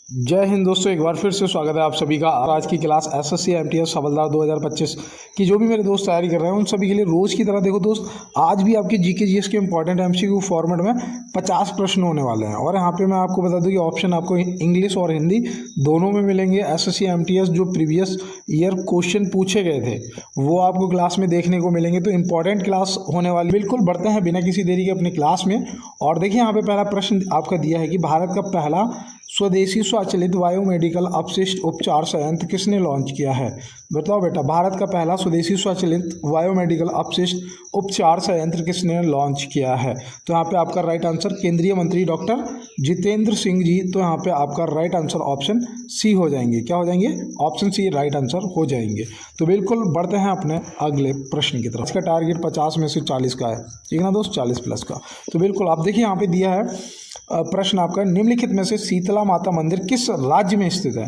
जय हिंद दोस्तों, एक बार फिर से स्वागत है आप सभी का। आज की क्लास एसएससी एमटीएस हवलदार 2025 की जो भी मेरे दोस्त तैयारी कर रहे हैं उन सभी के लिए रोज़ की तरह देखो दोस्त, आज भी आपके जीके जीएस के इंपॉर्टेंट एमसीक्यू फॉर्मेट में 50 प्रश्न होने वाले हैं। और यहाँ पे मैं आपको बता दूं कि ऑप्शन आपको इंग्लिश और हिंदी दोनों में मिलेंगे। एसएससी एमटीएस जो प्रीवियस ईयर क्वेश्चन पूछे गए थे वो आपको क्लास में देखने को मिलेंगे। तो इंपॉर्टेंट क्लास होने वाली, बिल्कुल बढ़ते हैं बिना किसी देरी के अपनी क्लास में। और देखिए यहाँ पे पहला प्रश्न आपका दिया है कि भारत का पहला स्वदेशी स्वचालित बायोमेडिकल अपशिष्ट उपचार संयंत्र किसने लॉन्च किया है? बताओ बेटा, भारत का पहला स्वदेशी स्वचालित बायोमेडिकल अपशिष्ट उपचार संयंत्र किसने लॉन्च किया है? तो यहाँ पे आपका राइट आंसर केंद्रीय मंत्री डॉक्टर जितेंद्र सिंह जी। तो यहाँ पे आपका राइट आंसर ऑप्शन सी हो जाएंगे। क्या हो जाएंगे? ऑप्शन सी राइट आंसर हो जाएंगे। तो बिल्कुल बढ़ते हैं अपने अगले प्रश्न की तरफ। इसका टारगेट 50 में से 40 का है, ठीक है ना दोस्त, 40 प्लस का। तो बिल्कुल आप देखिए यहाँ पे दिया है प्रश्न आपका, निम्नलिखित में से शीतला माता मंदिर किस राज्य में स्थित है?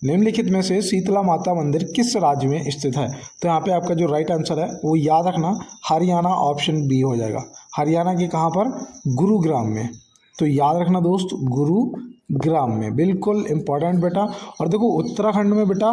निम्नलिखित में से शीतला माता मंदिर किस राज्य में स्थित है? तो यहाँ पे आपका जो राइट आंसर है वो याद रखना हरियाणा, ऑप्शन बी हो जाएगा। हरियाणा के कहाँ पर? गुरुग्राम में। तो याद रखना दोस्त, गुरुग्राम में, बिल्कुल इंपॉर्टेंट बेटा। और देखो उत्तराखंड में बेटा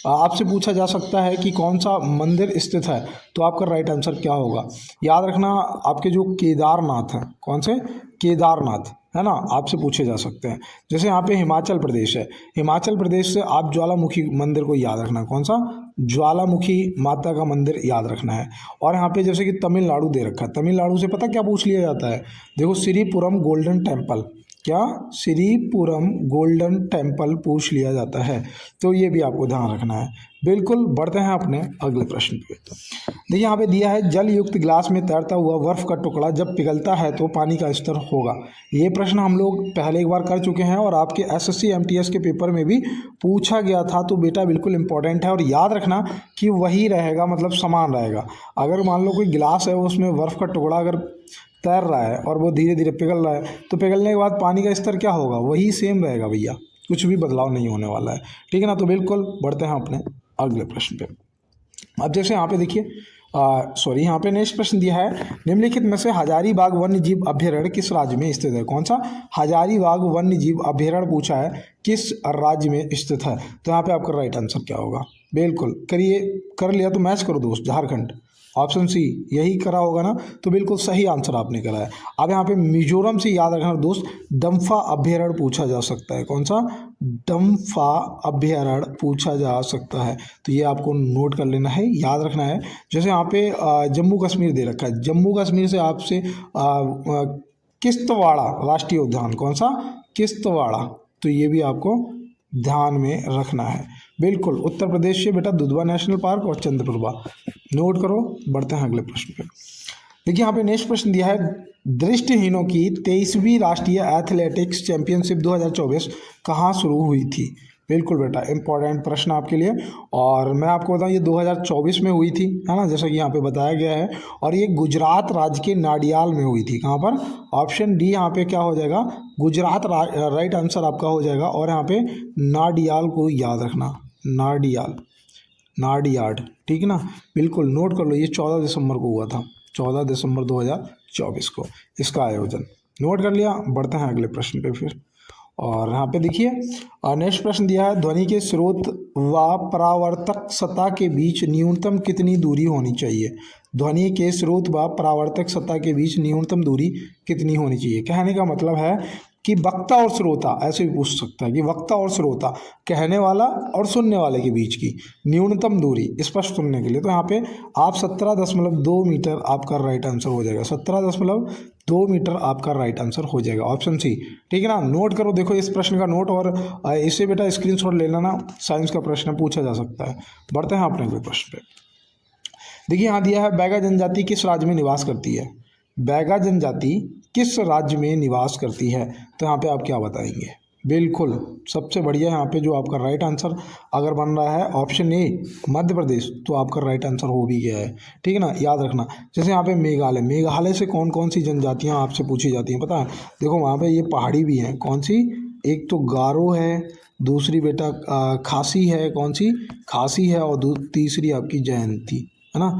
आपसे पूछा जा सकता है कि कौन सा मंदिर स्थित है, तो आपका राइट आंसर क्या होगा? याद रखना आपके जो केदारनाथ है, कौन से? केदारनाथ, है ना, आपसे पूछे जा सकते हैं। जैसे यहाँ पे हिमाचल प्रदेश है, हिमाचल प्रदेश से आप ज्वालामुखी मंदिर को याद रखना, कौन सा? ज्वालामुखी माता का मंदिर याद रखना है। और यहाँ पे जैसे कि तमिलनाडु दे रखा है, तमिलनाडु से पता क्या पूछ लिया जाता है? देखो श्रीपुरम गोल्डन टेम्पल, क्या? श्रीपुरम गोल्डन टेम्पल पूछ लिया जाता है। तो ये भी आपको ध्यान रखना है। बिल्कुल बढ़ते हैं अपने अगले प्रश्न पे। देखिए यहाँ पे दिया है, जल युक्त गिलास में तैरता हुआ बर्फ का टुकड़ा जब पिघलता है तो पानी का स्तर होगा। ये प्रश्न हम लोग पहले एक बार कर चुके हैं और आपके एसएससी एमटीएस के पेपर में भी पूछा गया था। तो बेटा बिल्कुल इंपॉर्टेंट है और याद रखना कि वही रहेगा, मतलब समान रहेगा। अगर मान लो कोई गिलास है उसमें बर्फ का टुकड़ा अगर तैर रहा है और वो धीरे धीरे पिघल रहा है, तो पिघलने के बाद पानी का स्तर क्या होगा? वही सेम रहेगा भैया, कुछ भी बदलाव नहीं होने वाला है, ठीक है ना। तो बिल्कुल बढ़ते हैं अपने अगले प्रश्न पे। अब जैसे यहाँ पे देखिए, यहाँ पे नेक्स्ट प्रश्न दिया है, निम्नलिखित में से हजारीबाग वन्य जीव अभ्यारण्य किस राज्य में स्थित है? कौन सा? हजारीबाग वन्य जीव अभ्यारण्य पूछा है, किस राज्य में स्थित है? तो यहाँ पे आपका राइट आंसर क्या होगा? बिल्कुल करिए, कर लिया तो मैच करो दोस्त, झारखंड, ऑप्शन सी यही करा होगा ना। तो बिल्कुल सही आंसर आपने करा है। अब यहाँ पे मिजोरम से याद रखना दोस्त, डम्फा अभ्यारण्य पूछा जा सकता है। कौन सा? डम्फा अभ्यारण्य पूछा जा सकता है। तो ये आपको नोट कर लेना है, याद रखना है। जैसे यहाँ पे जम्मू कश्मीर दे रखा है, जम्मू कश्मीर से आपसे किश्तवाड़ा राष्ट्रीय उद्यान, कौन सा? किश्तवाड़ा। तो ये भी आपको ध्यान में रखना है। बिल्कुल उत्तर प्रदेश से बेटा दुधवा नेशनल पार्क और चंद्रप्रभा, नोट करो। बढ़ते हैं अगले प्रश्न पे। देखिए यहाँ पे नेक्स्ट प्रश्न दिया है, दृष्टिहीनों की 23वीं राष्ट्रीय एथलेटिक्स चैंपियनशिप 2024 कहाँ शुरू हुई थी? बिल्कुल बेटा इंपॉर्टेंट प्रश्न आपके लिए। और मैं आपको बताऊँ ये 2024 में हुई थी, है ना, जैसा कि यहाँ पे बताया गया है। और ये गुजरात राज्य के नाडियाल में हुई थी। कहाँ पर? ऑप्शन डी यहाँ पे क्या हो जाएगा? गुजरात राइट आंसर आपका हो जाएगा। और यहाँ पे नाडियाल को याद रखना, नाडियाल, नाडियाड, ठीक है ना, बिल्कुल नोट कर लो। ये 14 दिसंबर को हुआ था, 14 दिसंबर 2024 को इसका आयोजन, नोट कर लिया। बढ़ते हैं अगले प्रश्न पे फिर। और यहाँ पे देखिए नेक्स्ट प्रश्न दिया है, ध्वनि के स्रोत व परावर्तक सतह के बीच न्यूनतम कितनी दूरी होनी चाहिए? ध्वनि के स्रोत व परावर्तक सतह के बीच न्यूनतम दूरी कितनी होनी चाहिए? कहने का मतलब है कि वक्ता और श्रोता, ऐसे भी पूछ सकता है कि वक्ता और श्रोता, कहने वाला और सुनने वाले के बीच की न्यूनतम दूरी स्पष्ट सुनने के लिए। तो यहाँ पे आप 17.2 मीटर आपका राइट आंसर हो जाएगा। 17.2 मीटर आपका राइट आंसर हो जाएगा, ऑप्शन सी, ठीक है ना। नोट करो, देखो इस प्रश्न का नोट, और इसे बेटा स्क्रीनशॉट ले लेना, साइंस का प्रश्न पूछा जा सकता है। बढ़ते हैं अपने अगले प्रश्न पे। देखिए यहाँ दिया है, बैगा जनजाति किस राज्य में निवास करती है? बैगा जनजाति किस राज्य में निवास करती है? तो यहाँ पे आप क्या बताएंगे? बिल्कुल सबसे बढ़िया यहाँ पे जो आपका राइट आंसर अगर बन रहा है ऑप्शन ए मध्य प्रदेश, तो आपका राइट आंसर हो भी गया है, ठीक है ना, याद रखना। जैसे यहाँ पे मेघालय, मेघालय से कौन कौन सी जनजातियाँ आपसे पूछी जाती हैं पता है? देखो वहाँ पे ये पहाड़ी भी हैं, कौन सी? एक तो गारो है, दूसरी बेटा खासी है, कौन सी? खासी है, और तीसरी आपकी जयंती, है ना।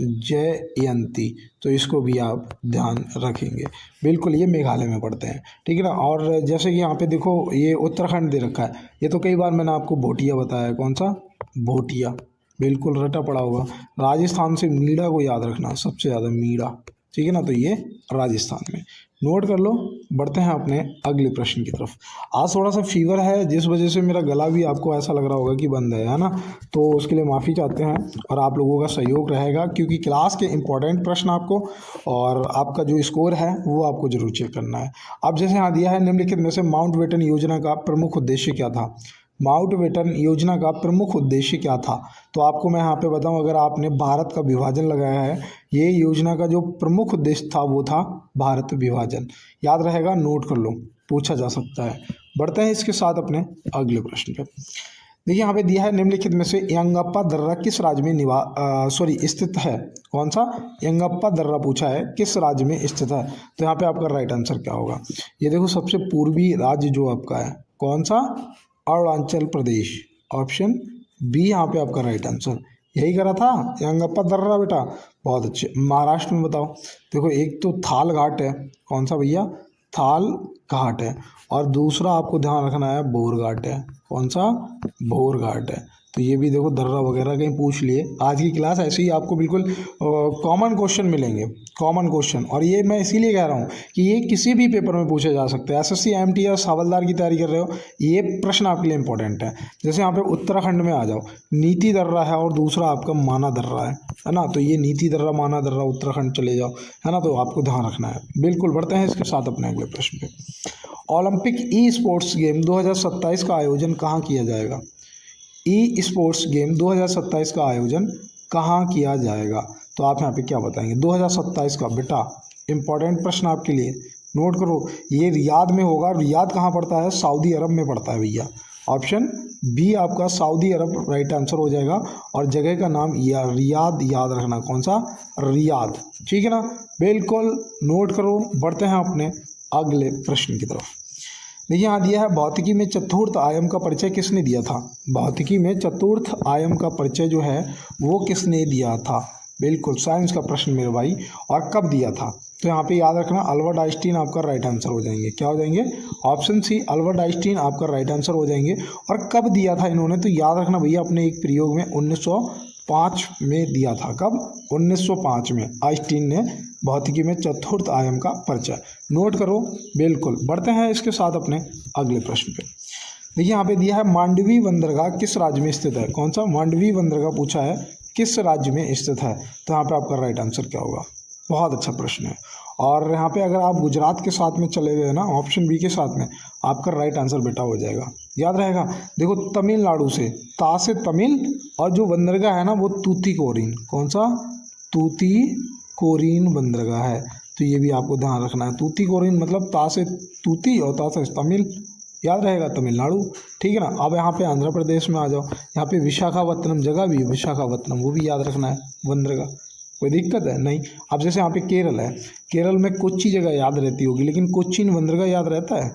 जयंती, तो इसको भी आप ध्यान रखेंगे। बिल्कुल, ये मेघालय में पड़ते हैं, ठीक है ना। और जैसे कि यहाँ पे देखो ये उत्तराखंड दे रखा है, ये तो कई बार मैंने आपको भोटिया बताया है। कौन सा? भोटिया, बिल्कुल रटा पड़ा होगा। राजस्थान से मीड़ा को याद रखना, सबसे ज़्यादा मीड़ा, ठीक है ना, तो ये राजस्थान में, नोट कर लो। बढ़ते हैं अपने अगले प्रश्न की तरफ। आज थोड़ा सा फीवर है, जिस वजह से मेरा गला भी आपको ऐसा लग रहा होगा कि बंद है ना, तो उसके लिए माफ़ी चाहते हैं और आप लोगों का सहयोग रहेगा, क्योंकि क्लास के इंपॉर्टेंट प्रश्न आपको और आपका जो स्कोर है वो आपको जरूर चेक करना है। अब जैसे यहाँ दिया है, निम्नलिखित में से माउंटबेटन योजना का प्रमुख उद्देश्य क्या था? माउंटबेटन योजना का प्रमुख उद्देश्य क्या था? तो आपको मैं यहाँ पे बताऊँ, अगर आपने भारत का विभाजन लगाया है, ये योजना का जो प्रमुख उद्देश्य था वो था भारत विभाजन। याद रहेगा, नोट कर लो, पूछा जा सकता है। बढ़ते हैं इसके साथ अपने अगले प्रश्न पे। देखिए यहाँ पे दिया है, निम्नलिखित में से यंगप्पा दर्रा किस राज्य में स्थित है? कौन सा? यंगप्पा दर्रा पूछा है, किस राज्य में स्थित है? तो यहाँ पे आपका राइट आंसर क्या होगा? ये देखो, सबसे पूर्वी राज्य जो आपका है, कौन सा? अरुणाचल प्रदेश, ऑप्शन बी यहाँ पे आपका राइट आंसर। यही करा था यंगप्पा दर्रा बेटा, बहुत अच्छे। महाराष्ट्र में बताओ, देखो एक तो थाल घाट है, कौन सा भैया? थाल घाट है, और दूसरा आपको ध्यान रखना है बोर घाट है। कौन सा? बोर घाट है। तो ये भी देखो, दर्रा वगैरह कहीं पूछ लिए। आज की क्लास ऐसे ही आपको बिल्कुल कॉमन क्वेश्चन मिलेंगे, कॉमन क्वेश्चन, और ये मैं इसीलिए कह रहा हूँ कि ये किसी भी पेपर में पूछे जा सकते हैं। एसएससी एमटीएस हवलदार की तैयारी कर रहे हो, ये प्रश्न आपके लिए इंपॉर्टेंट है। जैसे यहाँ पे उत्तराखंड में आ जाओ, नीति दर्रा है और दूसरा आपका माना दर्रा है ना, तो ये नीति दर्रा माना दर्रा उत्तराखंड चले जाओ, है ना, तो आपको ध्यान रखना है। बिल्कुल, बढ़ते हैं इसके साथ अपने अगले प्रश्न पे। ओलंपिक ई स्पोर्ट्स गेम 2027 का आयोजन कहाँ किया जाएगा? ई स्पोर्ट्स गेम 2027 का आयोजन कहाँ किया जाएगा? तो आप यहाँ पे क्या बताएंगे? 2027 का बेटा इंपॉर्टेंट प्रश्न आपके लिए, नोट करो। ये रियाद में होगा। रियाद कहाँ पड़ता है? सऊदी अरब में पड़ता है भैया। ऑप्शन बी आपका सऊदी अरब राइट आंसर हो जाएगा, और जगह का नाम रियाद याद रखना। कौन सा? रियाद, ठीक है ना, बिल्कुल नोट करो। बढ़ते हैं अपने अगले प्रश्न की तरफ। देखिए यहाँ दिया है, भौतिकी में चतुर्थ आयाम का परिचय किसने दिया था? भौतिकी में चतुर्थ आयाम का परिचय जो है वो किसने दिया था? बिल्कुल साइंस का प्रश्न मेरे भाई, और कब दिया था? तो यहाँ पे याद रखना, अल्बर्ट आइंस्टीन आपका राइट आंसर हो जाएंगे। क्या हो जाएंगे? ऑप्शन सी, अल्बर्ट आइंस्टीन आपका राइट आंसर हो जाएंगे। और कब दिया था इन्होंने? तो याद रखना भैया, अपने एक प्रयोग में 1905 में दिया था। कब? 1905 में आइंस्टीन ने भौतिकी में चतुर्थ आयाम का परिचय, नोट करो। बिल्कुल, बढ़ते हैं इसके साथ अपने अगले प्रश्न पे। देखिए यहाँ पे दिया है, मांडवी बंदरगाह किस राज्य में स्थित है? कौन सा? मांडवी बंदरगाह पूछा है, किस राज्य में स्थित है? तो यहाँ पे आपका राइट आंसर क्या होगा? बहुत अच्छा प्रश्न है। और यहाँ पे अगर आप गुजरात के साथ में चले गए ना, ऑप्शन बी के साथ में, आपका राइट आंसर बेटा हो जाएगा। याद रहेगा, देखो तमिलनाडु से, ता से तमिल, और जो बंदरगाह है ना वो तूतीकोरिन। कौन सा? तूतीकोरिन बंदरगाह है। तो ये भी आपको ध्यान रखना है। तूतीकोरिन मतलब ता से तूती और ता से तमिल, याद रहेगा तमिलनाडु, ठीक है ना। अब यहाँ पे आंध्र प्रदेश में आ जाओ, यहाँ पे विशाखापत्तनम जगह भी है, विशाखापत्तनम, वो भी याद रखना है बंदरगाह। कोई दिक्कत है? नहीं। अब जैसे यहाँ पे केरल है, केरल में कोच्चि जगह याद रहती होगी, लेकिन कोच्चिन बंदरगाह याद रहता है?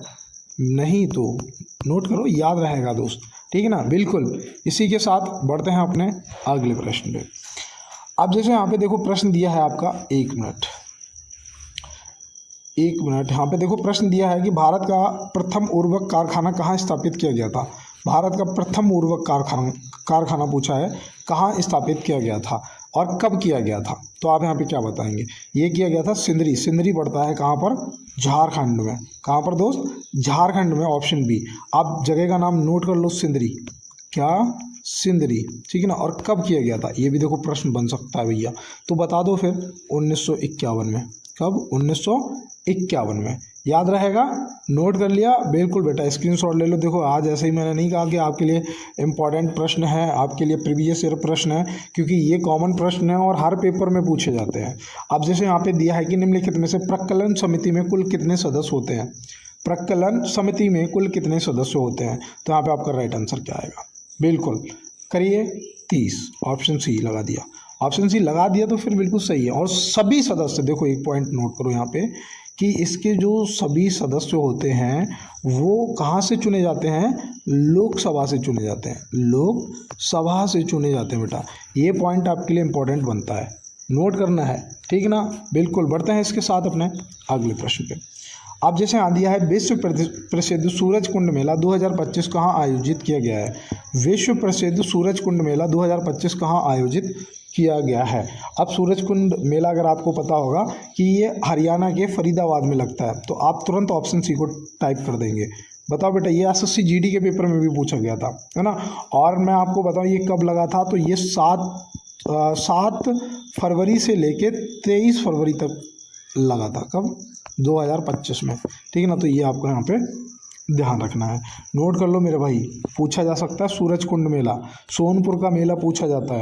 नहीं। तो नोट करो, याद रहेगा दोस्त, ठीक है ना। बिल्कुल, इसी के साथ बढ़ते हैं अपने अगले प्रश्न पे। अब जैसे यहाँ पे देखो प्रश्न दिया है आपका, एक मिनट, यहाँ पे देखो प्रश्न दिया है कि भारत का प्रथम उर्वरक कारखाना कहाँ स्थापित किया गया था? भारत का प्रथम उर्वरक कारखाना पूछा है, कहाँ स्थापित किया गया था और कब किया गया था? तो आप यहाँ पे क्या बताएंगे? ये किया गया था सिंदरी, सिंदरी पड़ता है कहाँ पर? झारखंड में। कहाँ पर दोस्त? झारखंड में, ऑप्शन बी। आप जगह का नाम नोट कर लो, सिंदरी। क्या? सिंदरी, ठीक है ना। और कब किया गया था? ये भी देखो प्रश्न बन सकता है भैया, तो बता दो फिर। 1951 में। कब? 1951 में, याद रहेगा, नोट कर लिया। बिल्कुल बेटा, स्क्रीनशॉट ले लो। देखो आज ऐसे ही मैंने नहीं कहा कि आपके लिए इंपॉर्टेंट प्रश्न है, आपके लिए प्रीवियस ईयर प्रश्न है, क्योंकि ये कॉमन प्रश्न है और हर पेपर में पूछे जाते हैं। अब जैसे यहाँ पे दिया है कि निम्नलिखित में से प्रकलन समिति में कुल कितने सदस्य होते हैं? प्रकलन समिति में कुल कितने सदस्य होते हैं? तो यहाँ पे आपका राइट आंसर क्या आएगा? बिल्कुल करिए, 30, ऑप्शन सी लगा दिया। ऑप्शन सी लगा दिया तो फिर बिल्कुल सही है। और सभी सदस्य, देखो एक पॉइंट नोट करो यहाँ पे कि इसके जो सभी सदस्य होते हैं वो कहाँ से चुने जाते हैं? लोकसभा से चुने जाते हैं, लोकसभा से चुने जाते हैं बेटा। ये पॉइंट आपके लिए इंपॉर्टेंट बनता है, नोट करना है, ठीक ना। बिल्कुल, बढ़ते हैं इसके साथ अपने अगले प्रश्न पे। अब जैसे आ दिया है, विश्व प्रसिद्ध सूरज कुंड मेला 2025 कहाँ आयोजित किया गया है। विश्व प्रसिद्ध सूरज कुंड मेला 2025 कहाँ आयोजित किया गया है। अब सूरज कुंड मेला अगर आपको पता होगा कि ये हरियाणा के फरीदाबाद में लगता है, तो आप तुरंत ऑप्शन सी को टाइप कर देंगे। बताओ बेटा, ये एसएससी जीडी के पेपर में भी पूछा गया था, है ना। और मैं आपको बताऊं ये कब लगा था, तो ये 7 फरवरी से लेके 23 फरवरी तक लगा था। कब? 2025 में, ठीक है ना। तो ये आपको यहाँ पे ध्यान रखना है, नोट कर लो मेरे भाई। पूछा जा सकता है सूरज कुंड मेला, सोनपुर का मेला पूछा जाता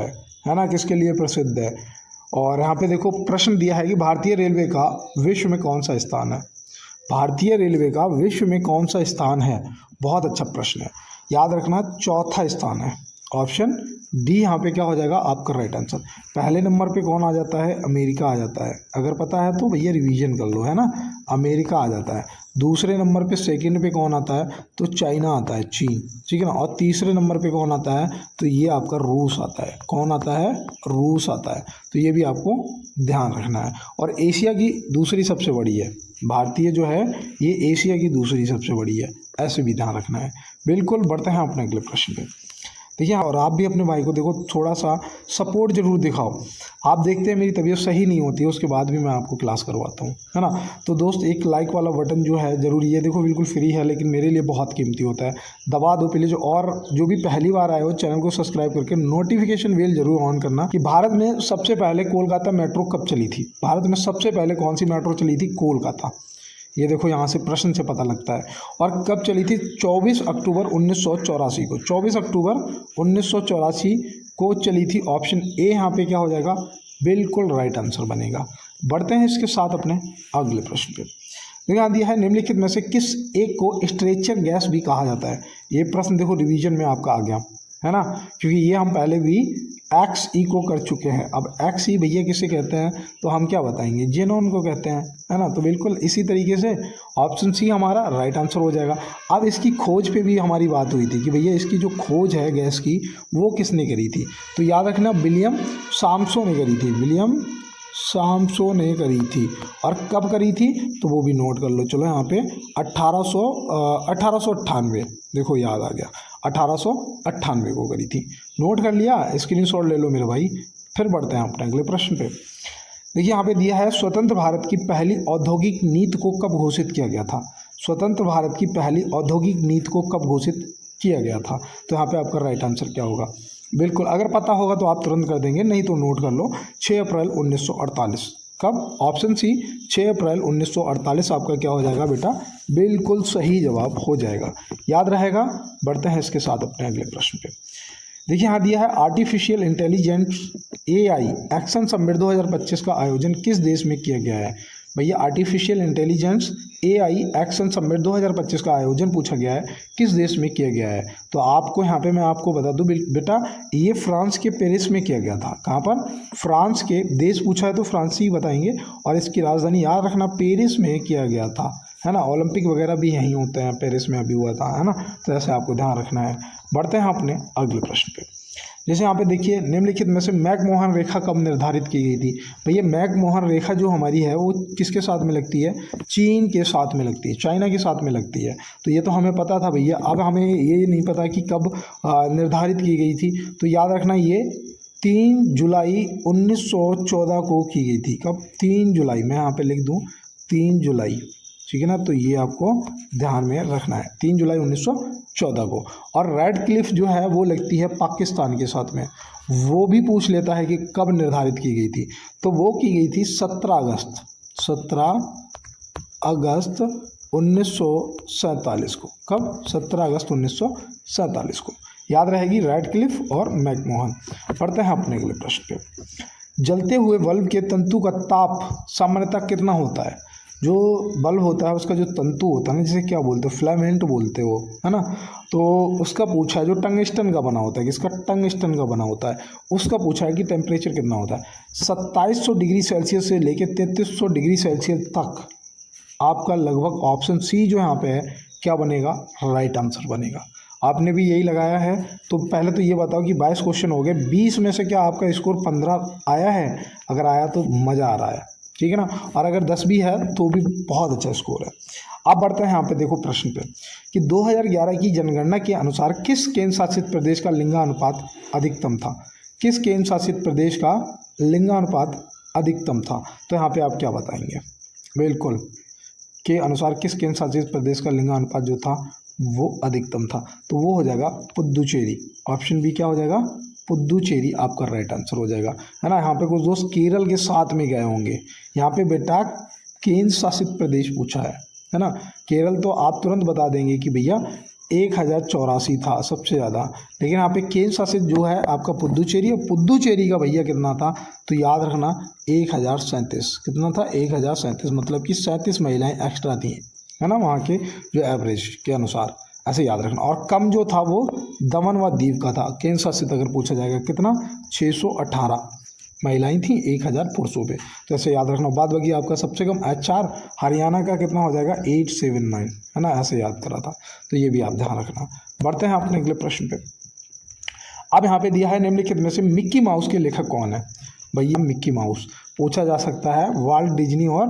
है ना, किसके लिए प्रसिद्ध है। और यहाँ पे देखो प्रश्न दिया है कि भारतीय रेलवे का विश्व में कौन सा स्थान है। भारतीय रेलवे का विश्व में कौन सा स्थान है, बहुत अच्छा प्रश्न है, याद रखना। चौथा स्थान है, ऑप्शन डी यहाँ पे क्या हो जाएगा आपका राइट आंसर। पहले नंबर पे कौन आ जाता है, अमेरिका आ जाता है, अगर पता है तो भैया रिवीजन कर लो, है ना। अमेरिका आ जाता है। दूसरे नंबर पे सेकंड पे कौन आता है, तो चाइना आता है, चीन, ठीक है ना। और तीसरे नंबर पे कौन आता है, तो ये आपका रूस आता है। कौन आता है, रूस आता है। तो ये भी आपको ध्यान रखना है। और एशिया की दूसरी सबसे बड़ी है, भारतीय जो है ये एशिया की दूसरी सबसे बड़ी है, ऐसे भी ध्यान रखना है। बिल्कुल, बढ़ते हैं अपने अगले प्रश्न पे। देखिए, और आप भी अपने भाई को देखो थोड़ा सा सपोर्ट जरूर दिखाओ। आप देखते हैं मेरी तबीयत सही नहीं होती है, उसके बाद भी मैं आपको क्लास करवाता हूँ, है ना। तो दोस्त एक लाइक वाला बटन जो है जरूर, ये देखो बिल्कुल फ्री है, लेकिन मेरे लिए बहुत कीमती होता है, दबा दो प्लीज़। और जो भी पहली बार आए हो चैनल को सब्सक्राइब करके नोटिफिकेशन बेल जरूर ऑन करना। कि भारत में सबसे पहले कोलकाता मेट्रो कब चली थी। भारत में सबसे पहले कौन सी मेट्रो चली थी, कोलकाता। ये देखो यहाँ से प्रश्न से पता लगता है। और कब चली थी, 24 अक्टूबर 1984 को। 24 अक्टूबर 1984 को चली थी। ऑप्शन ए यहाँ पे क्या हो जाएगा, बिल्कुल राइट आंसर बनेगा। बढ़ते हैं इसके साथ अपने अगले प्रश्न पे। यहाँ दिया है, निम्नलिखित में से किस एक को स्ट्रेचर गैस भी कहा जाता है। ये प्रश्न देखो रिवीजन में आपका आ गया, है ना, क्योंकि ये हम पहले भी XE को कर चुके हैं। अब XE भैया किसे कहते हैं, तो हम क्या बताएंगे, जेनॉन को कहते हैं, है ना। तो बिल्कुल इसी तरीके से ऑप्शन सी हमारा राइट आंसर हो जाएगा। अब इसकी खोज पे भी हमारी बात हुई थी कि भैया इसकी जो खोज है गैस की वो किसने करी थी, तो याद रखना विलियम साम्सो ने करी थी। विलियम साम्सो ने करी थी। और कब करी थी, तो वो भी नोट कर लो। चलो यहाँ पे 1898, देखो याद आ गया, 1898 को करी थी। नोट कर लिया, स्क्रीनशॉट ले लो मेरे भाई। फिर बढ़ते हैं अपने अगले प्रश्न पे। देखिए यहाँ पे दिया है, स्वतंत्र भारत की पहली औद्योगिक नीति को कब घोषित किया गया था। स्वतंत्र भारत की पहली औद्योगिक नीति को कब घोषित किया गया था, तो यहाँ पे आपका राइट आंसर क्या होगा। बिल्कुल, अगर पता होगा तो आप तुरंत कर देंगे, नहीं तो नोट कर लो, 6 अप्रैल 1948। कब, ऑप्शन सी 6 अप्रैल 1948 आपका क्या हो जाएगा बेटा, बिल्कुल सही जवाब हो जाएगा, याद रहेगा। बढ़ते हैं इसके साथ अपने अगले प्रश्न पे। देखिए यहाँ दिया है, artificial intelligence AI action summit 2025 का आयोजन किस देश में किया गया है। भैया artificial intelligence AI action summit 2025 का आयोजन पूछा गया है, किस देश में किया गया है। तो आपको यहाँ पे मैं आपको बता दूं बेटा, ये फ्रांस के पेरिस में किया गया था। कहाँ पर, फ्रांस के, देश पूछा है तो फ्रांस ही बताएंगे। और इसकी राजधानी याद रखना, पेरिस में किया गया था, है ना। ओलंपिक वगैरह भी यहीं होते हैं, पेरिस में अभी हुआ था, है ना। तो ऐसे आपको ध्यान रखना है। बढ़ते हैं अपने अगले प्रश्न पे। जैसे यहाँ पे देखिए, निम्नलिखित में से मैकमोहन रेखा कब निर्धारित की गई थी। भैया मैकमोहन रेखा जो हमारी है वो किसके साथ में लगती है, चीन के साथ में लगती है, चाइना के साथ में लगती है। तो ये तो हमें पता था भैया। अब हमें ये नहीं पता कि कब निर्धारित की गई थी। तो याद रखना, ये 3 जुलाई 1914 को की गई थी। कब, 3 जुलाई, मैं यहाँ पे लिख दूँ 3 जुलाई, ठीक है ना। तो ये आपको ध्यान में रखना है, 3 जुलाई 1914 को। और रेड क्लिफ जो है वो लगती है पाकिस्तान के साथ में। वो भी पूछ लेता है कि कब निर्धारित की गई थी, तो वो की गई थी 17 अगस्त 1947 को। कब, 17 अगस्त 1947 को, याद रहेगी, रेड क्लिफ और मैकमोहन। पढ़ते हैं अपने अगले प्रश्न पे। जलते हुए बल्ब के तंतु का ताप सामान्यतः कितना होता है। जो बल्ब होता है उसका जो तंतु होता है ना, जिसे क्या बोलते हैं, फिलामेंट बोलते हो, है ना। तो उसका पूछा है, जो टंगस्टन का बना होता है, किसका, टंगस्टन का बना होता है, उसका पूछा है कि टेम्परेचर कितना होता है। 2700 डिग्री सेल्सियस से लेकर 3300 डिग्री सेल्सियस तक आपका लगभग ऑप्शन सी जो यहाँ पे है क्या बनेगा, राइट आंसर बनेगा। आपने भी यही लगाया है। तो पहले तो ये बताओ कि 22 क्वेश्चन हो गए, 20 में से क्या आपका स्कोर 15 आया है? अगर आया तो मज़ा आ रहा है, ठीक है ना। और अगर 10 भी है तो भी बहुत अच्छा स्कोर है। अब बढ़ते हैं यहाँ पे, देखो प्रश्न पे कि 2011 की जनगणना के अनुसार किस केंद्र शासित प्रदेश का लिंगानुपात अधिकतम था? किस केंद्र शासित प्रदेश का लिंगानुपात अधिकतम था? तो यहाँ पे आप क्या बताएंगे? बिल्कुल, के अनुसार किस केंद्र शासित प्रदेश का लिंगानुपात जो था वो अधिकतम था? तो वो हो जाएगा पुद्दुचेरी। ऑप्शन बी क्या हो जाएगा? पुद्दुचेरी आपका राइट आंसर हो जाएगा, है ना। यहाँ पे कुछ दोस्त केरल के साथ में गए होंगे। यहाँ पे बेटा केंद्र शासित प्रदेश पूछा है ना। केरल तो आप तुरंत बता देंगे कि भैया 1084 था सबसे ज़्यादा, लेकिन यहाँ पे केंद्र शासित जो है आपका पुद्दुचेरी, और पुद्दुचेरी का भैया कितना था? तो याद रखना 1037। कितना था? 1037, मतलब कि 37 महिलाएं एक्स्ट्रा थी, है ना, वहाँ के जो एवरेज के अनुसार, ऐसे याद रखना। और कम जो था वो दमन व दीव का था, केंद्र शासित अगर पूछा जाएगा कितना? 618 महिलाएं थी 1000 पुरुषों पे, तो ऐसे याद रखना। बाद बाकी आपका सबसे कम HR हरियाणा का कितना हो जाएगा? 879, है ना, ऐसे याद करा था, तो ये भी आप ध्यान रखना। बढ़ते हैं अपने अगले प्रश्न पे। अब यहाँ पे दिया है निम्नलिखित में से मिक्की माउस के लेखक कौन है? भैया मिक्की माउस पूछा जा सकता है, वाल्ट डिज्नी और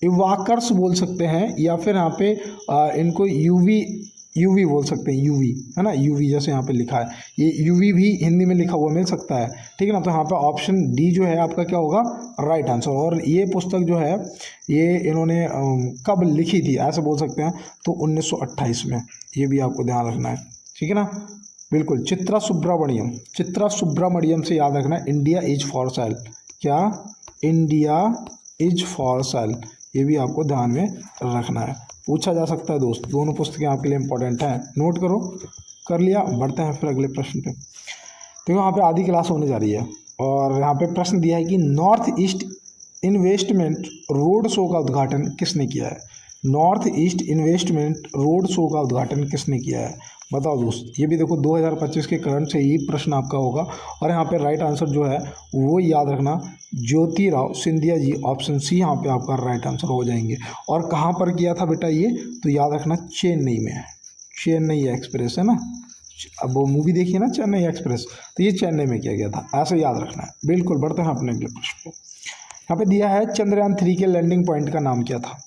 इवाकर्स बोल सकते हैं, या फिर यहाँ पे इनको यूवी बोल सकते हैं, यूवी, है ना, यूवी जैसे यहाँ पे लिखा है, ये यूवी भी हिंदी में लिखा हुआ मिल सकता है, ठीक है ना। तो यहाँ पे ऑप्शन डी जो है आपका क्या होगा? Right answer. और ये पुस्तक जो है ये इन्होंने कब लिखी थी ऐसे बोल सकते हैं? तो 1928 में, ये भी आपको ध्यान रखना है, ठीक है ना। बिल्कुल, चित्रा सुब्रामण्यम से याद रखना, इंडिया इज फॉर सेल। क्या? इंडिया इज फॉर सेल, ये भी आपको ध्यान में रखना है, पूछा जा सकता है दोस्त। दोनों पुस्तकें आपके लिए इंपॉर्टेंट हैं, नोट करो। कर लिया? बढ़ते हैं फिर अगले प्रश्न पे। तो यहाँ पे आधी क्लास होने जा रही है, और यहाँ पे प्रश्न दिया है कि north east investment road show का उद्घाटन किसने किया है? North east investment road show का उद्घाटन किसने किया है? बताओ दोस्त। ये भी देखो 2025 के करंट से ही प्रश्न आपका होगा, और यहाँ पे राइट आंसर जो है वो याद रखना, ज्योतिराव सिंधिया जी, ऑप्शन सी यहाँ पे आपका राइट आंसर हो जाएंगे। और कहाँ पर किया था बेटा ये? तो याद रखना चेन्नई में, चेन्नई एक्सप्रेस, है ना, अब वो मूवी देखिए ना चेन्नई एक्सप्रेस, तो ये चेन्नई में किया गया था, ऐसे याद रखना है। बिल्कुल, बढ़ते हैं अपने अगले प्रश्न पे। यहाँ पे दिया है चंद्रयान 3 के लैंडिंग पॉइंट का नाम क्या था?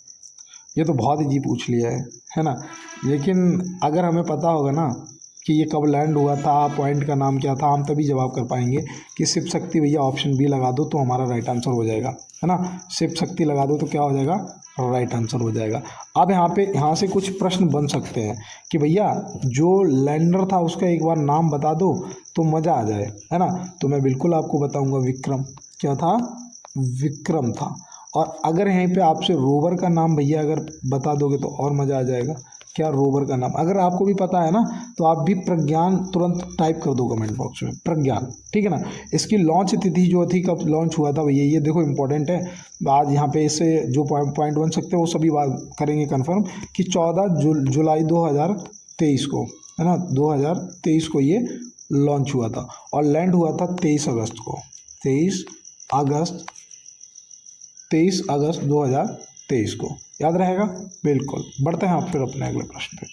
ये तो बहुत ही पूछ लिया है ना, लेकिन अगर हमें पता होगा ना कि ये कब लैंड हुआ था, पॉइंट का नाम क्या था, हम तभी जवाब कर पाएंगे। कि शिव शक्ति, भैया ऑप्शन बी लगा दो तो हमारा राइट आंसर हो जाएगा, है ना। शिव शक्ति लगा दो तो क्या हो जाएगा? राइट आंसर हो जाएगा। अब यहाँ से कुछ प्रश्न बन सकते हैं कि भैया जो लैंडर था उसका एक बार नाम बता दो तो मज़ा आ जाए, है ना। तो मैं बिल्कुल आपको बताऊँगा, विक्रम। क्या था? विक्रम था। और अगर यहीं पे आपसे रोवर का नाम भैया अगर बता दोगे तो और मज़ा आ जाएगा। क्या? रोवर का नाम। अगर आपको भी पता है ना तो आप भी प्रज्ञान तुरंत टाइप कर दो कमेंट बॉक्स में, प्रज्ञान, ठीक है ना। इसकी लॉन्च तिथि जो थी, कब लॉन्च हुआ था भैया, ये देखो इंपॉर्टेंट है। आज यहाँ पे इससे जो पॉइंट बन सकते हैं वो सभी बात करेंगे कन्फर्म, कि 14 जुलाई 2023 को, है ना, 2023 को ये लॉन्च हुआ था, और लैंड हुआ था 23 अगस्त को, 23 अगस्त 2023 को, याद रहेगा। बिल्कुल, बढ़ते हैं आप फिर अपने अगले प्रश्न पे।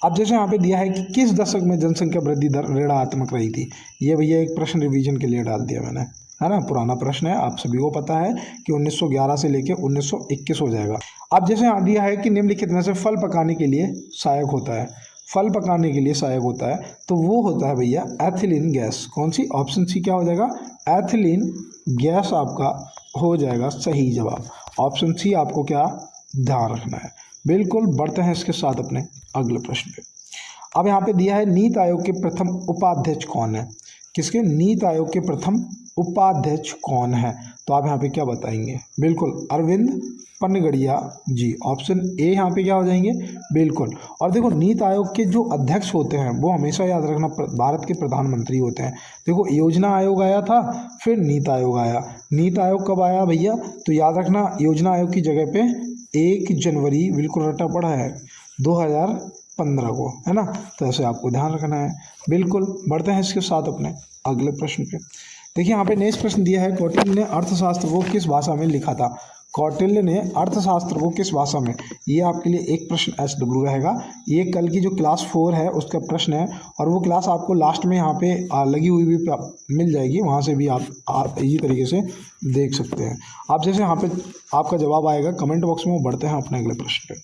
अब जैसे यहाँ पे दिया है कि किस दशक में जनसंख्या वृद्धि दर ऋणात्मक रही थी? ये भैया एक प्रश्न रिवीजन के लिए डाल दिया मैंने, है ना, पुराना प्रश्न है, आप सभी को पता है कि 1911 से लेके 1921 हो जाएगा। अब जैसे यहाँ दिया है कि निम्नलिखित में से फल पकाने के लिए सहायक होता है, फल पकाने के लिए सहायक होता है, तो वो होता है भैया एथिलीन गैस। कौन सी? ऑप्शन सी क्या हो जाएगा? एथिलीन गैस आपका हो जाएगा सही जवाब। ऑप्शन सी आपको क्या ध्यान रखना है। बिल्कुल, बढ़ते हैं इसके साथ अपने अगले प्रश्न पे। अब यहाँ पे दिया है नीति आयोग के प्रथम उपाध्यक्ष कौन है? किसके? नीति आयोग के प्रथम उपाध्यक्ष कौन है? तो आप यहाँ पे क्या बताएंगे? बिल्कुल, अरविंद पनगड़िया जी, ऑप्शन ए यहाँ पे क्या हो जाएंगे? बिल्कुल। और देखो नीति आयोग के जो अध्यक्ष होते हैं वो हमेशा याद रखना भारत के प्रधानमंत्री होते हैं। देखो योजना आयोग आया था, फिर नीति आयोग आया। नीति आयोग कब आया भैया? तो याद रखना योजना आयोग की जगह पे 1 जनवरी, बिल्कुल रटा पड़ा है, 2015 को, है ना। तो ऐसे आपको ध्यान रखना है। बिल्कुल, बढ़ते हैं इसके साथ अपने अगले प्रश्न पे। देखिए यहाँ पे नेक्स्ट प्रश्न दिया है, कौटिल्य ने अर्थशास्त्र को किस भाषा में लिखा था? कौटिल्य ने अर्थशास्त्र को किस भाषा में, ये आपके लिए एक प्रश्न SW रहेगा। ये कल की जो क्लास 4 है उसका प्रश्न है, और वो क्लास आपको लास्ट में यहाँ पे लगी हुई भी मिल जाएगी, वहाँ से भी आप इसी तरीके से देख सकते हैं। आप जैसे यहाँ पे आपका जवाब आएगा कमेंट बॉक्स में। वो बढ़ते हैं अपने अगले प्रश्न पे।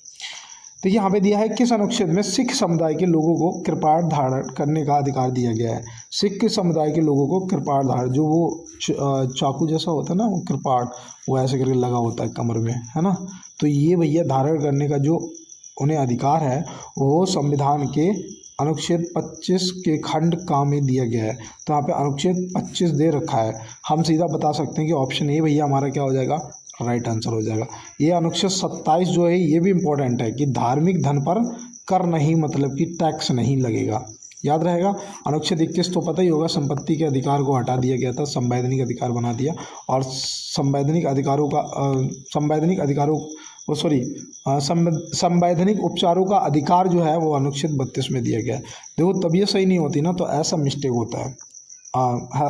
तो यहाँ पे दिया है किस अनुच्छेद में सिख समुदाय के लोगों को कृपाण धारण करने का अधिकार दिया गया है। सिख समुदाय के लोगों को कृपाण धारण, जो वो चाकू जैसा होता है ना, वो कृपाण, वो ऐसे करके लगा होता है कमर में, है ना, तो ये भैया धारण करने का जो उन्हें अधिकार है वो संविधान के अनुच्छेद 25 के खंड का में दिया गया है। तो यहाँ पे अनुच्छेद 25 दे रखा है, हम सीधा बता सकते हैं कि ऑप्शन ए भैया हमारा क्या हो जाएगा, राइट आंसर हो जाएगा। ये अनुच्छेद 27 जो है ये भी इम्पोर्टेंट है कि धार्मिक धन पर कर नहीं, मतलब कि टैक्स नहीं लगेगा, याद रहेगा। अनुच्छेद 21 तो पता ही होगा, संपत्ति के अधिकार को हटा दिया गया था, संवैधानिक अधिकार बना दिया, और संवैधानिक उपचारों का अधिकार जो है वो अनुच्छेद 32 में दिया गया है। देखो तबीयत सही नहीं होती ना तो ऐसा मिस्टेक होता है,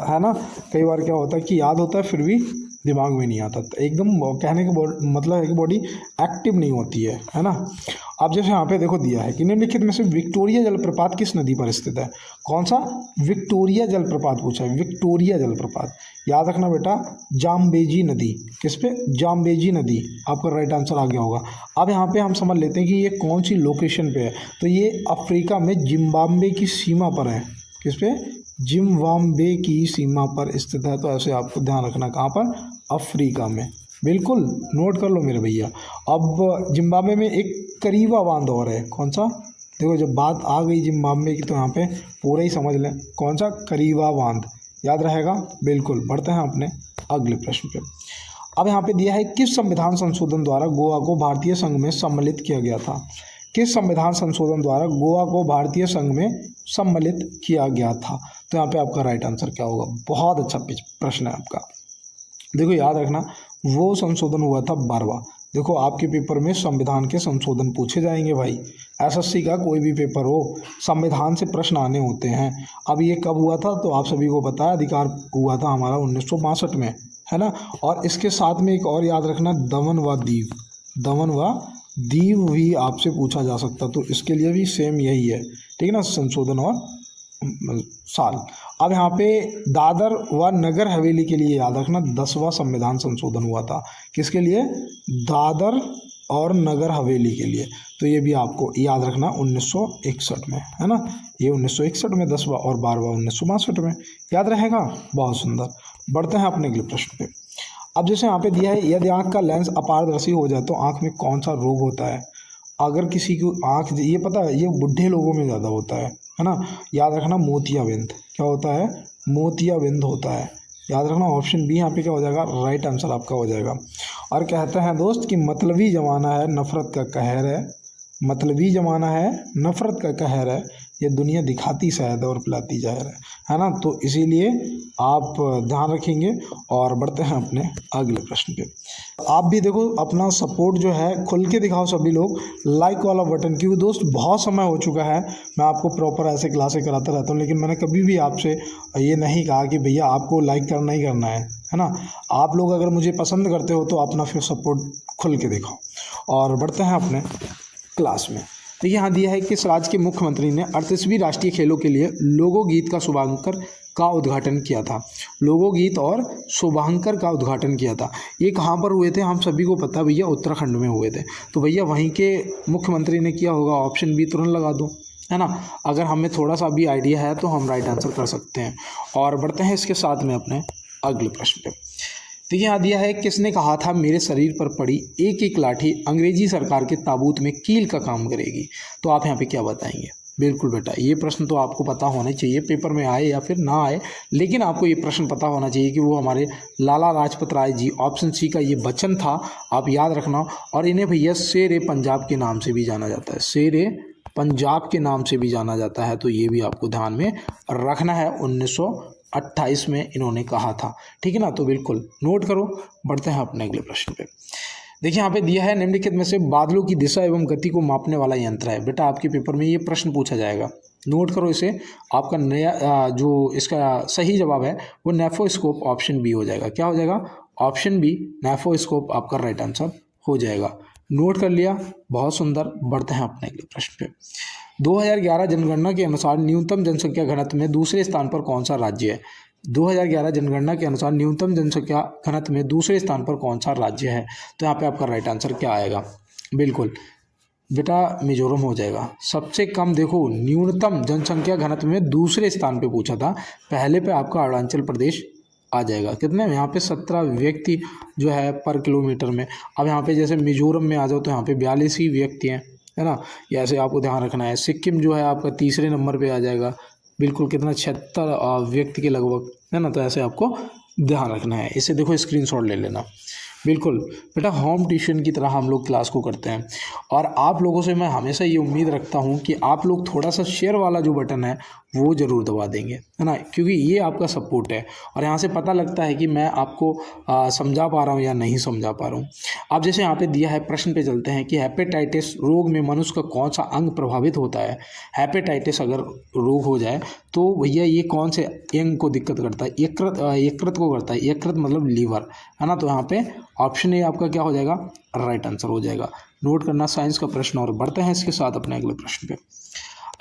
है ना, कई बार क्या होता है कि याद होता है फिर भी दिमाग में नहीं आता, एकदम कहने का मतलब है कि बॉडी एक्टिव नहीं होती है ना। अब जैसे यहाँ पे देखो दिया है कि निम्नलिखित में से विक्टोरिया जलप्रपात किस नदी पर स्थित है। कौन सा, विक्टोरिया जलप्रपात पूछा है, विक्टोरिया जलप्रपात, याद रखना बेटा, जाम्बेजी नदी, किस पे, जाम्बेजी नदी, आपका राइट आंसर आ गया होगा। अब यहाँ पे हम समझ लेते हैं कि ये कौन सी लोकेशन पे है, तो ये अफ्रीका में जिम्बाब्वे की सीमा पर है, किस पे, जिम्बाब्वे की सीमा पर स्थित है। तो ऐसे आपको ध्यान रखना, कहाँ पर, अफ्रीका में, बिल्कुल नोट कर लो मेरे भैया। अब जिम्बाब्वे में एक करीबा बांध और है, कौन सा, देखो जब बात आ गई जिम्बाब्वे की तो यहाँ पे पूरा ही समझ लें, कौन सा, करीबा बांध, याद रहेगा, बिल्कुल। बढ़ते हैं अपने अगले प्रश्न पे। अब यहाँ पे दिया है किस संविधान संशोधन द्वारा गोवा को भारतीय संघ में सम्मिलित किया गया था। किस संविधान संशोधन द्वारा गोवा को भारतीय संघ में सम्मिलित किया गया था। तो यहाँ पे आपका राइट आंसर क्या होगा, बहुत अच्छा प्रश्न है आपका। देखो याद रखना, वो संशोधन हुआ था 12वां। देखो आपके पेपर में संविधान के संशोधन पूछे जाएंगे भाई, SSC का कोई भी पेपर हो संविधान से प्रश्न आने होते हैं। अब ये कब हुआ था तो आप सभी को पता है, अधिकार हुआ था हमारा 1962 में, है ना। और इसके साथ में एक और याद रखना, दमन व दीव, दमन व दीव भी आपसे पूछा जा सकता, तो इसके लिए भी सेम यही है, ठीक है ना, संशोधन और साल। अब यहाँ पे दादर व नगर हवेली के लिए याद रखना 10वां संविधान संशोधन हुआ था, किसके लिए, दादर और नगर हवेली के लिए। तो ये भी आपको याद रखना 1961 में, है ना, ये 1961 में 10वां, और 12वां 1962 में, याद रहेगा, बहुत सुंदर। बढ़ते हैं अपने अगले प्रश्न पे। अब जैसे यहाँ पे दिया है, यदि आँख का लेंस अपारदर्शी हो जाए तो आँख में कौन सा रोग होता है। अगर किसी को आँख, ये पता है ये बुढ़े लोगों में ज़्यादा होता है ना, याद रखना, मोतियाबिंद, क्या होता है, मोतियाबिंद होता है, याद रखना। ऑप्शन बी यहाँ पे क्या हो जाएगा, राइट आंसर आपका हो जाएगा। और कहते हैं दोस्त कि मतलबी ज़माना है, नफ़रत का कहर है, मतलबी ज़माना है, नफ़रत का कहर है, ये दुनिया दिखाती शायद और पिलाती जहर है ना। तो इसीलिए आप ध्यान रखेंगे। और बढ़ते हैं अपने अगले प्रश्न पे। आप भी देखो अपना सपोर्ट जो है खुल के दिखाओ सभी लोग, लाइक वाला बटन, क्योंकि दोस्त बहुत समय हो चुका है मैं आपको प्रॉपर ऐसे क्लासें कराता रहता हूँ, लेकिन मैंने कभी भी आपसे ये नहीं कहा कि भैया आपको लाइक करना ही करना है ना। आप लोग अगर मुझे पसंद करते हो तो अपना फिर सपोर्ट खुल के दिखाओ। और बढ़ते हैं अपने क्लास में। तो यहाँ दिया है कि किस राज्य के मुख्यमंत्री ने 38वीं राष्ट्रीय खेलों के लिए लोगोगीत का शुभांकर का उद्घाटन किया था। लोगोगीत और शुभांकर का उद्घाटन किया था, ये कहाँ पर हुए थे, हम सभी को पता भैया, उत्तराखंड में हुए थे। तो भैया वहीं के मुख्यमंत्री ने किया होगा, ऑप्शन बी तुरंत लगा दो, है ना। अगर हमें थोड़ा सा भी आइडिया है तो हम राइट आंसर कर सकते हैं। और बढ़ते हैं इसके साथ में अपने अगले प्रश्न पे। तो यहाँ दिया है, किसने कहा था मेरे शरीर पर पड़ी एक एक लाठी अंग्रेजी सरकार के ताबूत में कील का काम करेगी। तो आप यहाँ पे क्या बताएंगे। बिल्कुल बेटा, ये प्रश्न तो आपको पता होना चाहिए, पेपर में आए या फिर ना आए, लेकिन आपको ये प्रश्न पता होना चाहिए कि वो हमारे लाला लाजपत राय जी, ऑप्शन सी का ये वचन था, आप याद रखना। और इन्हें भैया शेर पंजाब के नाम से भी जाना जाता है, शेर पंजाब के नाम से भी जाना जाता है, तो ये भी आपको ध्यान में रखना है। 1928 में इन्होंने कहा था, ठीक है ना, तो बिल्कुल नोट करो। बढ़ते हैं अपने अगले प्रश्न पे। देखिए यहाँ पे दिया है, निम्नलिखित में से बादलों की दिशा एवं गति को मापने वाला यंत्र है। बेटा आपके पेपर में ये प्रश्न पूछा जाएगा, नोट करो इसे। आपका नया जो इसका सही जवाब है वो नेफोस्कोप, ऑप्शन बी हो जाएगा। क्या हो जाएगा, ऑप्शन बी नेफ्रोस्कोप आपका राइट आंसर हो जाएगा। नोट कर लिया, बहुत सुंदर। बढ़ते हैं अपने अगले प्रश्न पे। 2011 जनगणना के अनुसार न्यूनतम जनसंख्या घनत्व में दूसरे स्थान पर कौन सा राज्य है? 2011 जनगणना के अनुसार न्यूनतम जनसंख्या घनत्व में दूसरे स्थान पर कौन सा राज्य है? तो यहाँ पे आपका राइट आंसर क्या आएगा? बिल्कुल बेटा मिजोरम हो जाएगा। सबसे कम देखो न्यूनतम जनसंख्या घनत्व में दूसरे स्थान पे पूछा था, पहले पे आपका अरुणाचल प्रदेश आ जाएगा। कितने यहाँ पे 17 व्यक्ति जो है पर किलोमीटर में। अब यहाँ पे जैसे मिजोरम में आ जाओ तो यहाँ पे 42 ही व्यक्ति हैं, है ना। ऐसे आपको ध्यान रखना है। सिक्किम जो है आपका तीसरे नंबर पे आ जाएगा, बिल्कुल कितना 76 व्यक्ति के लगभग, है ना। तो ऐसे आपको ध्यान रखना है। इसे देखो स्क्रीनशॉट ले लेना। बिल्कुल बेटा होम ट्यूशन की तरह हम लोग क्लास को करते हैं और आप लोगों से मैं हमेशा ये उम्मीद रखता हूँ कि आप लोग थोड़ा सा शेयर वाला जो बटन है वो ज़रूर दबा देंगे, है ना, क्योंकि ये आपका सपोर्ट है और यहाँ से पता लगता है कि मैं आपको समझा पा रहा हूँ या नहीं समझा पा रहा हूँ। अब जैसे यहाँ पे दिया है, प्रश्न पे चलते हैं कि हेपेटाइटिस रोग में मनुष्य का कौन सा अंग प्रभावित होता है? हेपेटाइटिस अगर रोग हो जाए तो भैया ये कौन से अंग को दिक्कत करता है? यकृत को करता है। यकृत मतलब लीवर, है ना। तो यहाँ पे ऑप्शन ए आपका क्या हो जाएगा? राइट आंसर हो जाएगा। नोट करना साइंस का प्रश्न। और बढ़ते हैं इसके साथ अपने अगले प्रश्न पे।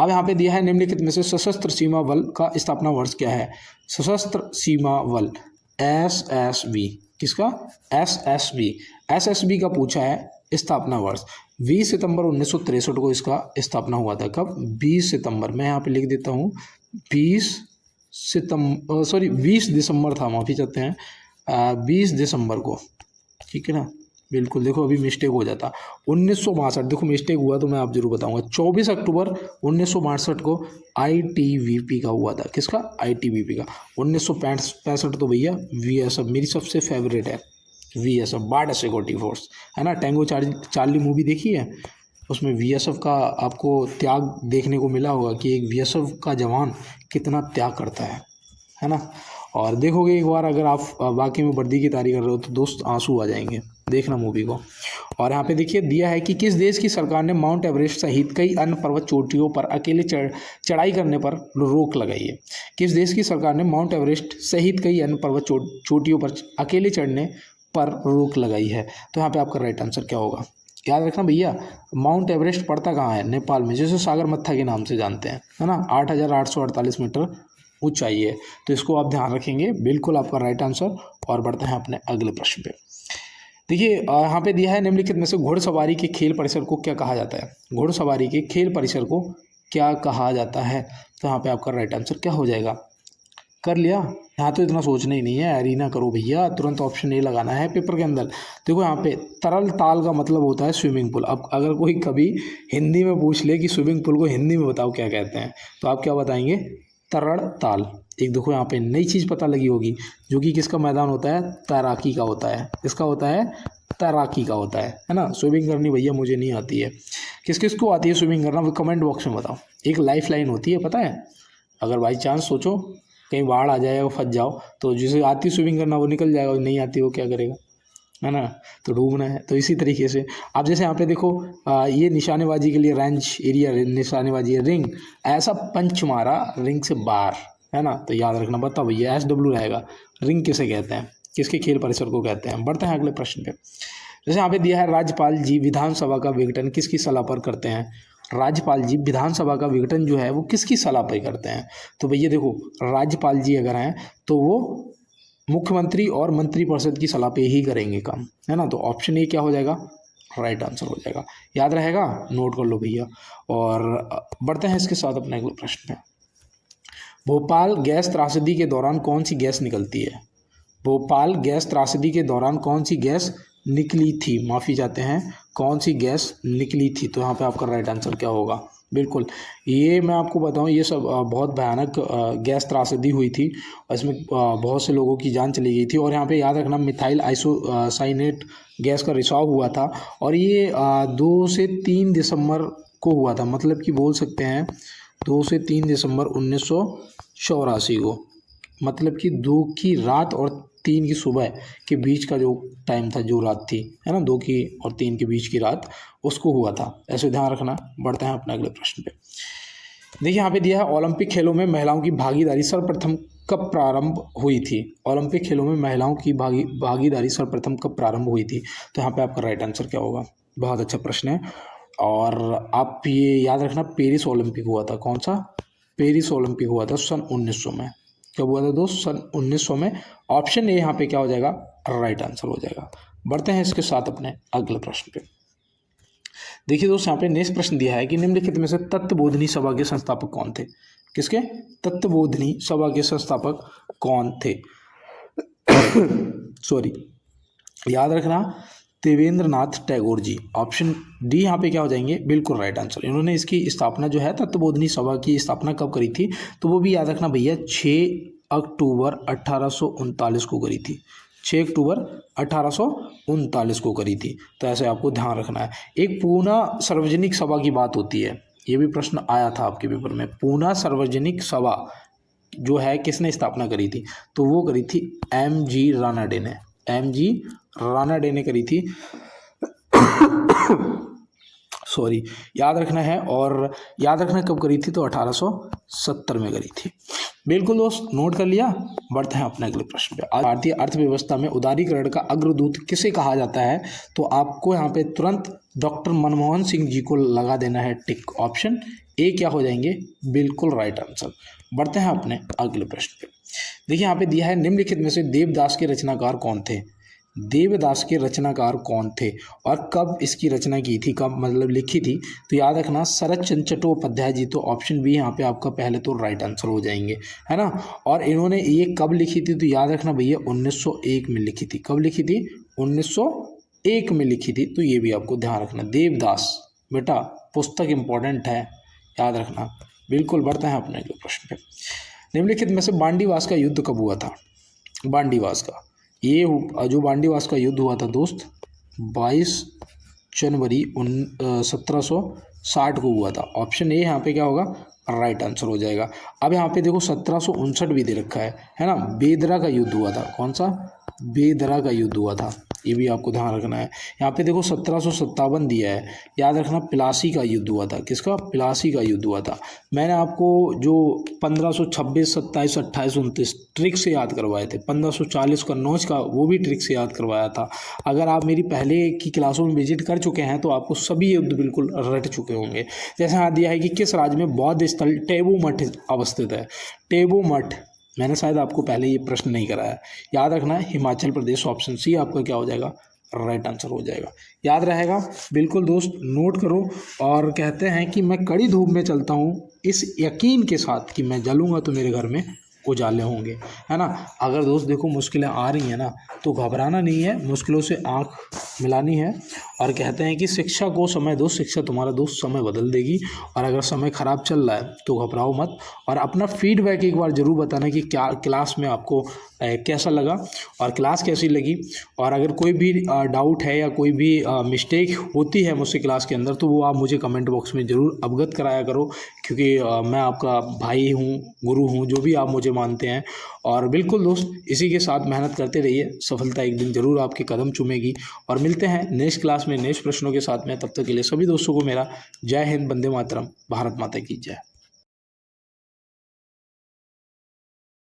अब यहाँ पे दिया है निम्नलिखित में से सशस्त्र सीमा बल का स्थापना वर्ष क्या है? सशस्त्र सीमा बल SSB, किसका? SSB का पूछा है स्थापना वर्ष। 20 सितंबर 1963 को इसका स्थापना हुआ था। कब? 20 सितंबर। मैं यहाँ पे लिख देता हूँ 20 दिसंबर था, माफ़ी चाहते हैं, 20 दिसंबर को, ठीक है ना। बिल्कुल देखो अभी मिस्टेक हो जाता। 1962, देखो मिस्टेक हुआ तो मैं आप जरूर बताऊंगा। 24 अक्टूबर 1962 को ITBP का हुआ था। किसका? ITBP का। 1965 तो भैया VSF मेरी सबसे फेवरेट है। VSF बॉर्डर सिक्योरिटी फोर्स, है ना। टैंगो चार्ली मूवी देखी है, उसमें VSF का आपको त्याग देखने को मिला होगा कि एक VSF का जवान कितना त्याग करता है ना। और देखोगे एक बार अगर आप वाकई में वर्दी की तारीफ कर रहे हो तो दोस्त आंसू आ जाएंगे, देखना मूवी को। और यहाँ पे देखिए दिया है कि किस देश की सरकार ने माउंट एवरेस्ट सहित कई अन्य पर्वत चोटियों पर अकेले चढ़ाई करने पर रोक लगाई है? किस देश की सरकार ने माउंट एवरेस्ट सहित कई अन्य पर्वत चोटियों पर अकेले चढ़ने पर रोक लगाई है? तो यहाँ पे आपका राइट आंसर क्या होगा? याद रखना भैया, माउंट एवरेस्ट पड़ता कहाँ है? नेपाल में, जिसे सागरमत्था के नाम से जानते हैं, है ना। 8,848 मीटर ऊंचाई है, तो इसको आप ध्यान रखेंगे। बिल्कुल आपका राइट आंसर। और बढ़ते हैं अपने अगले प्रश्न पे। देखिए यहाँ पे दिया है निम्नलिखित में से घुड़सवारी के खेल परिसर को क्या कहा जाता है? घुड़सवारी के खेल परिसर को क्या कहा जाता है? तो यहाँ पे आपका राइट आंसर क्या हो जाएगा? कर लिया? यहाँ तो इतना सोचना ही नहीं है, एरीना करो भैया, तुरंत ऑप्शन ए लगाना है पेपर के अंदर। देखो यहाँ पे तरल ताल का मतलब होता है स्विमिंग पूल। अब अगर कोई कभी हिंदी में पूछ ले कि स्विमिंग पूल को हिंदी में बताओ क्या कहते हैं, तो आप क्या बताएंगे? तरल ताल। एक देखो यहाँ पे नई चीज़ पता लगी होगी, जो कि किसका मैदान होता है? तैराकी का होता है। किसका होता है? तैराकी का होता है ना। स्विमिंग करनी भैया मुझे नहीं आती है। किस किस को आती है स्विमिंग करना, वो कमेंट बॉक्स में बताओ। एक लाइफ लाइन होती है, पता है, अगर बाई चांस सोचो कहीं बाढ़ आ जाए और फंस जाओ तो जिसे आती स्विमिंग करना वो निकल जाएगा, और नहीं आती वो क्या करेगा, है ना। तो डूबना है। तो इसी तरीके से आप जैसे यहाँ पे देखो ये निशानेबाजी के लिए रेंज एरिया निशानेबाजी है, रिंग ऐसा पंच मारा रिंग से बाहर, है ना। तो याद रखना, बताओ भैया SW रहेगा। रिंग किसे कहते हैं? किसके खेल परिसर को कहते हैं? बढ़ते हैं अगले प्रश्न पे। जैसे यहाँ पे दिया है राज्यपाल जी विधानसभा का विघटन किसकी सलाह पर करते हैं? राज्यपाल जी विधानसभा का विघटन जो है वो किसकी सलाह पर करते हैं? तो भैया देखो राज्यपाल जी अगर हैं तो वो मुख्यमंत्री और मंत्रिपरिषद की सलाह पे ही करेंगे काम, है ना। तो ऑप्शन ए क्या हो जाएगा? राइट आंसर हो जाएगा। याद रहेगा? नोट कर लो भैया। और बढ़ते हैं इसके साथ अपने अगले प्रश्न पे। भोपाल गैस त्रासदी के दौरान कौन सी गैस निकलती है? भोपाल गैस त्रासदी के दौरान कौन सी गैस निकली थी? माफ़ी चाहते हैं, कौन सी गैस निकली थी? तो यहाँ पे आपका राइट आंसर क्या होगा? बिल्कुल ये मैं आपको बताऊं, ये सब बहुत भयानक गैस त्रासदी हुई थी और इसमें बहुत से लोगों की जान चली गई थी। और यहाँ पे याद रखना मिथाइल आइसोसाइनेट गैस का रिसाव हुआ था और ये 2 से 3 दिसंबर को हुआ था। मतलब कि बोल सकते हैं 2 से 3 दिसंबर 1984 को, मतलब कि 2 की रात और 3 की सुबह के बीच का जो टाइम था, जो रात थी, है ना, 2 की और 3 के बीच की रात उसको हुआ था। ऐसे ध्यान रखना। बढ़ते हैं अपने अगले प्रश्न पे। देखिए यहाँ पे दिया है ओलंपिक खेलों में महिलाओं की भागीदारी सर्वप्रथम कब प्रारंभ हुई थी? ओलंपिक खेलों में महिलाओं की भागीदारी सर्वप्रथम कब प्रारंभ हुई थी? तो यहाँ पे आपका राइट आंसर क्या होगा? बहुत अच्छा प्रश्न है। और आप ये याद रखना, पेरिस ओलंपिक हुआ था। कौन सा? पेरिस ओलंपिक हुआ था सन 1900 में। कब हुआ था दोस्त? सन 1900 में। ऑप्शन ए यहाँ पे क्या हो जाएगा? राइट आंसर हो जाएगा। बढ़ते हैं इसके साथ अपने अगले प्रश्न पे। देखिए दोस्त, यहाँ पे नेक्स्ट प्रश्न दिया है कि निम्नलिखित में से तत्वबोधिनी सभा के संस्थापक कौन थे? किसके? तत्वबोधिनी सभा के संस्थापक कौन थे? सॉरी, याद रखना, देवेंद्रनाथ टैगोर जी। ऑप्शन डी यहाँ पे क्या हो जाएंगे? बिल्कुल राइट आंसर। इन्होंने इसकी स्थापना जो है, तत्वबोधिनी सभा की स्थापना कब करी थी? तो वो भी याद रखना भैया, 6 अक्टूबर 1839 को करी थी। 6 अक्टूबर 1839 को करी थी। तो ऐसे आपको ध्यान रखना है। एक पूना सार्वजनिक सभा की बात होती है, ये भी प्रश्न आया था आपके पेपर में। पूना सार्वजनिक सभा जो है किसने स्थापना करी थी? तो वो करी थी एम.जी. रानाडे ने। एम.जी. रानाडे ने करी थी। सॉरी, याद रखना है। और याद रखना कब करी थी? तो 1870 में करी थी। बिल्कुल दोस्त, नोट कर लिया। बढ़ते हैं अपने अगले प्रश्न पे। भारतीय अर्थव्यवस्था में उदारीकरण का अग्रदूत किसे कहा जाता है? तो आपको यहाँ पे तुरंत डॉक्टर मनमोहन सिंह जी को लगा देना है टिक। ऑप्शन ए क्या हो जाएंगे? बिल्कुल राइट आंसर। बढ़ते हैं अपने अगले प्रश्न पे। देखिए यहाँ पे दिया है, निम्नलिखित में से देवदास के रचनाकार कौन थे? देवदास के रचनाकार कौन थे और कब इसकी रचना की थी? कब मतलब लिखी थी? तो याद रखना, शरत चंद्र चट्टोपाध्याय जी। तो ऑप्शन बी यहाँ पे आपका पहले तो राइट आंसर हो जाएंगे, है ना। और इन्होंने ये कब लिखी थी? तो याद रखना भैया, 1901 में लिखी थी। कब लिखी थी? 1901 में लिखी थी। तो ये भी आपको ध्यान रखना। देवदास बेटा, पुस्तक इंपॉर्टेंट है, याद रखना। बिल्कुल। बढ़ते हैं अपने अगले प्रश्न पे। निम्नलिखित में से बांडीवास का युद्ध कब हुआ था? बांडीवास का, ये जो बांडीवास का युद्ध हुआ था दोस्त, 22 जनवरी 1760 को हुआ था। ऑप्शन ए यहाँ पे क्या होगा? राइट आंसर हो जाएगा। अब यहाँ पे देखो 1759 भी दे रखा है ना। बेदरा का युद्ध हुआ था। कौन सा? बेदरा का युद्ध हुआ था, ये भी आपको ध्यान रखना है। यहाँ पे देखो 1757 दिया है, याद रखना प्लासी का युद्ध हुआ था। किसका? प्लासी का युद्ध हुआ था। मैंने आपको जो 1526, 27, 28, 29 ट्रिक से याद करवाए थे, 1540 कन्नौज का वो भी ट्रिक से याद करवाया था। अगर आप मेरी पहले की क्लासों में विजिट कर चुके हैं तो आपको सभी युद्ध बिल्कुल रट चुके होंगे। जैसे यहाँ दिया है कि किस राज्य में बौद्ध स्थल टेबू मठ अवस्थित है? टेबू मठ, मैंने शायद आपको पहले ये प्रश्न नहीं कराया, याद रखना है हिमाचल प्रदेश। ऑप्शन सी आपका क्या हो जाएगा? राइट आंसर हो जाएगा। याद रहेगा, बिल्कुल दोस्त, नोट करो। और कहते हैं कि मैं कड़ी धूप में चलता हूँ इस यकीन के साथ कि मैं जलूंगा तो मेरे घर में उजाले होंगे, है ना। अगर दोस्त देखो मुश्किलें आ रही हैं ना, तो घबराना नहीं है, मुश्किलों से आंख मिलानी है। और कहते हैं कि शिक्षा को समय दो, शिक्षा तुम्हारा दोस्त समय बदल देगी। और अगर समय ख़राब चल रहा है तो घबराओ मत, और अपना फीडबैक एक बार ज़रूर बताना कि क्या क्लास में आपको कैसा लगा और क्लास कैसी लगी। और अगर कोई भी डाउट है या कोई भी मिस्टेक होती है मुझसे क्लास के अंदर, तो वो आप मुझे कमेंट बॉक्स में ज़रूर अवगत कराया करो, क्योंकि मैं आपका भाई हूँ, गुरु हूँ, जो भी आप मुझे मानते हैं। और बिल्कुल दोस्त, इसी के साथ मेहनत करते रहिए, सफलता एक दिन ज़रूर आपके कदम चूमेगी। और मिलते हैं नेक्स्ट क्लास में नेक्स्ट प्रश्नों के साथ में। तब तक के लिए सभी दोस्तों को मेरा जय हिंद, वंदे मातरम, भारत माता की जय।